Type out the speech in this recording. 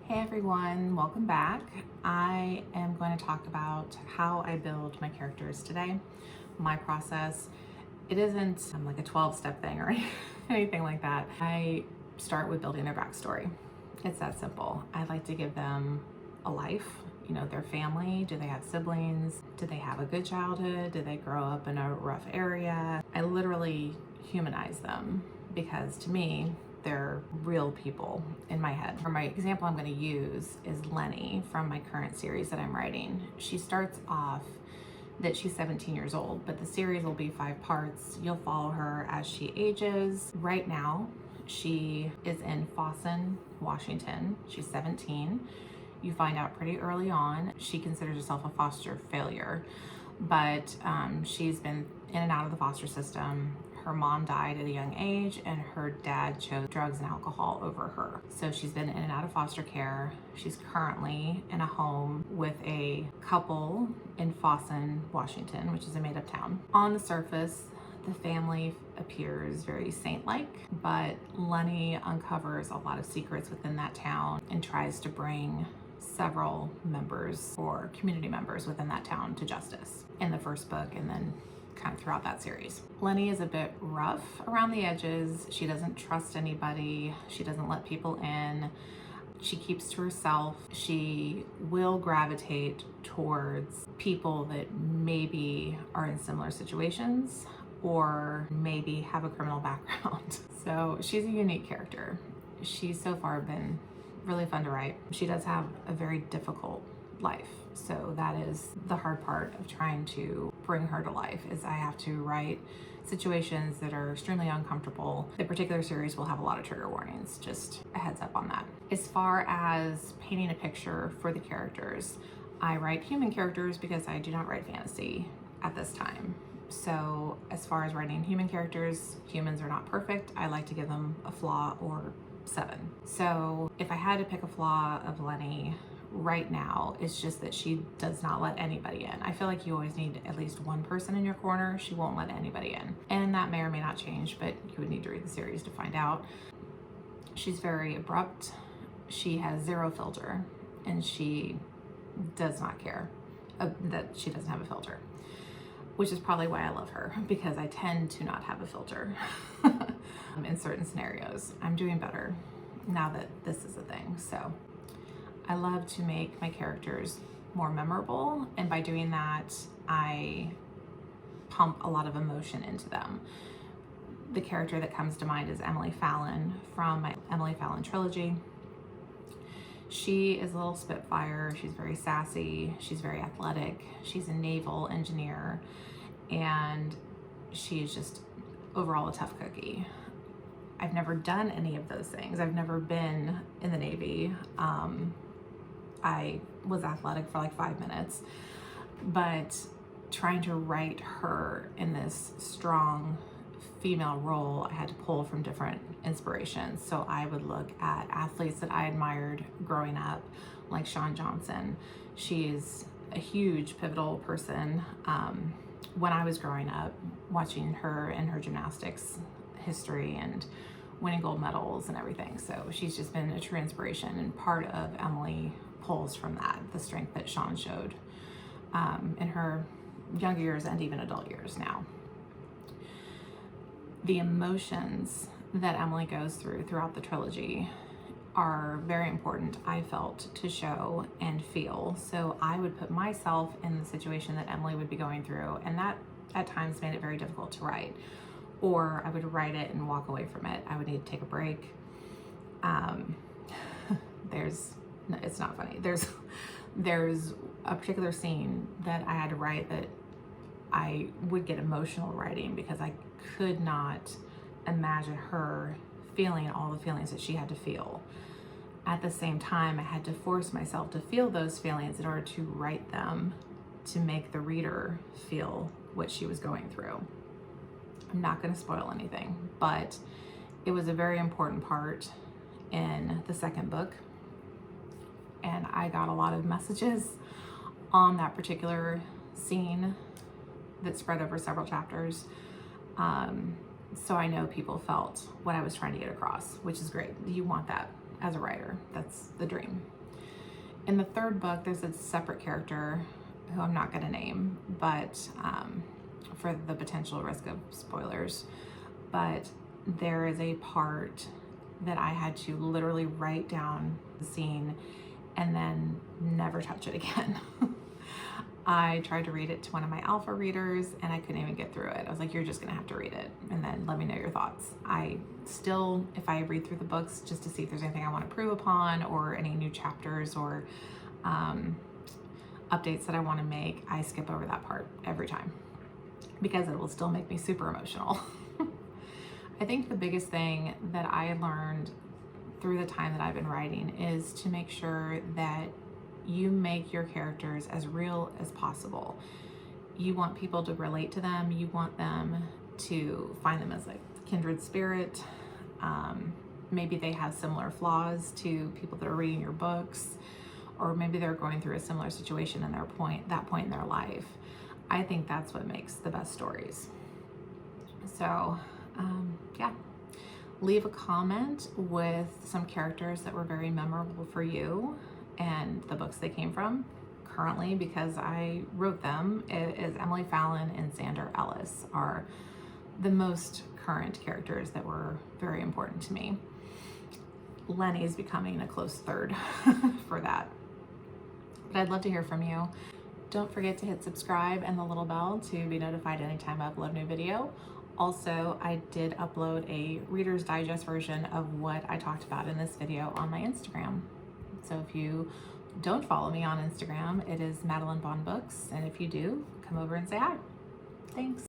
Hey everyone, welcome back. I am going to talk about how I build my characters today, my process. It isn't like a 12-step thing or anything like that. I start with building their backstory. It's that simple. I like to give them a life, their family. Do they have siblings? Do they have a good childhood? Did they grow up in a rough area? I literally humanize them because to me, they're real people in my head. For my example I'm going to use is Lenny from my current series that I'm writing. She starts off that she's 17 years old, but the series will be 5 parts. You'll follow her as she ages. Right now, she is in Fawson, Washington. She's 17. You find out pretty early on, she considers herself a foster failure, but she's been in and out of the foster system. Her mom died at a young age and her dad chose drugs and alcohol over her. So she's been in and out of foster care. She's currently in a home with a couple in Fawson, Washington, which is a made-up town. On the surface, the family appears very saint-like, but Lenny uncovers a lot of secrets within that town and tries to bring several members or community members within that town to justice in the first book and then kind of throughout that series. Lenny is a bit rough around the edges. She doesn't trust anybody. She doesn't let people in. She keeps to herself. She will gravitate towards people that maybe are in similar situations or maybe have a criminal background. So she's a unique character. She's so far been really fun to write. She does have a very difficult life. So that is the hard part of trying to bring her to life, is I have to write situations that are extremely uncomfortable. The particular series will have a lot of trigger warnings, just a heads up on that. As far as painting a picture for the characters, I write human characters because I do not write fantasy at this time. So as far as writing human characters, humans are not perfect. I like to give them a flaw or 7. So if I had to pick a flaw of Lenny right now, it's just that she does not let anybody in. I feel like you always need at least one person in your corner. She won't let anybody in. And that may or may not change, but you would need to read the series to find out. She's very abrupt. She has 0 filter, and she does not care that she doesn't have a filter, which is probably why I love her, because I tend to not have a filter in certain scenarios. I'm doing better now that this is a thing. So I love to make my characters more memorable, and by doing that, I pump a lot of emotion into them. The character that comes to mind is Emily Fallon from my Emily Fallon trilogy. She is a little spitfire. She's very sassy. She's very athletic. She's a naval engineer, and she's just overall a tough cookie. I've never done any of those things. I've never been in the Navy. I was athletic for like 5 minutes, but trying to write her in this strong female role, I had to pull from different inspirations. So I would look at athletes that I admired growing up, like Shawn Johnson. She's a huge pivotal person. When I was growing up, watching her and her gymnastics history and winning gold medals and everything. So she's just been a true inspiration, and part of Emily pulls from that, the strength that Shawn showed in her younger years and even adult years now. The emotions that Emily goes throughout the trilogy are very important, I felt, to show and feel. So I would put myself in the situation that Emily would be going through, and that at times made it very difficult to write. Or I would write it and walk away from it. I would need to take a break. No, it's not funny. There's a particular scene that I had to write that I would get emotional writing because I could not imagine her feeling all the feelings that she had to feel. At the same time, I had to force myself to feel those feelings in order to write them to make the reader feel what she was going through. I'm not going to spoil anything, but it was a very important part in the second book, and I got a lot of messages on that particular scene that spread over several chapters. So I know people felt what I was trying to get across, which is great. You want that as a writer. That's the dream. In the third book, there's a separate character who I'm not going to name, but for the potential risk of spoilers, but there is a part that I had to literally write down the scene and then never touch it again. I tried to read it to one of my alpha readers and I couldn't even get through it. I was like, you're just gonna have to read it and then let me know your thoughts. I still, if I read through the books just to see if there's anything I want to improve upon or any new chapters or updates that I want to make, I skip over that part every time because it will still make me super emotional. I think the biggest thing that I learned through the time that I've been writing is to make sure that you make your characters as real as possible. You want people to relate to them. You want them to find them as like kindred spirit. Maybe they have similar flaws to people that are reading your books, or maybe they're going through a similar situation in that point in their life. I think that's what makes the best stories. So yeah, leave a comment with some characters that were very memorable for you and the books they came from. Currently, because I wrote them, it is Emily Fallon and Xander Ellis are the most current characters that were very important to me. Lenny is becoming a close third for that. But I'd love to hear from you. Don't forget to hit subscribe and the little bell to be notified anytime I upload a new video. Also, I did upload a Reader's Digest version of what I talked about in this video on my Instagram. So if you don't follow me on Instagram, it is Madeline Bond Books. And if you do, come over and say hi. Thanks.